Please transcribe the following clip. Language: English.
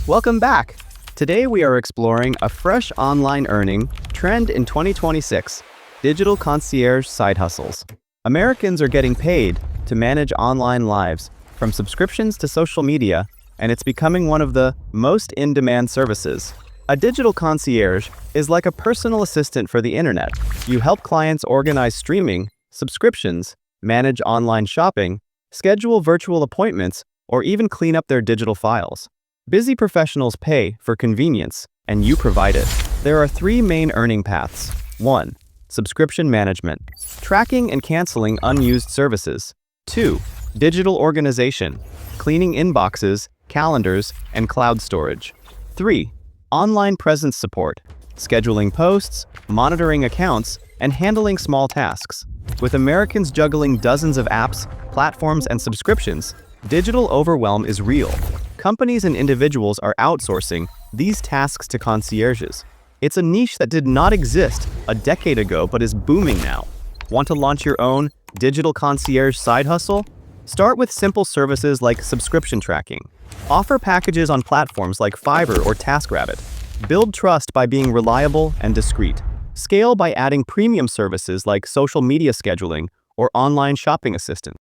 Welcome back. Today we are exploring a fresh online earning trend in 2026, digital concierge side hustles. Americans are getting paid to manage online lives, from subscriptions to social media, and it's becoming one of the most in-demand services. A digital concierge is like a personal assistant for the internet. You help clients organize streaming, subscriptions, manage online shopping, schedule virtual appointments, or even clean up their digital files. Busy professionals pay for convenience, and you provide it. There are three main earning paths. 1. Subscription management, tracking and canceling unused services. 2. Digital organization, cleaning inboxes, calendars, and cloud storage. 3. Online presence support, scheduling posts, monitoring accounts, and handling small tasks. With Americans juggling dozens of apps, platforms, and subscriptions, digital overwhelm is real. Companies and individuals are outsourcing these tasks to concierges. It's a niche that did not exist a decade ago but is booming now. Want to launch your own digital concierge side hustle? Start with simple services like subscription tracking. Offer packages on platforms like Fiverr or TaskRabbit. Build trust by being reliable and discreet. Scale by adding premium services like social media scheduling or online shopping assistance.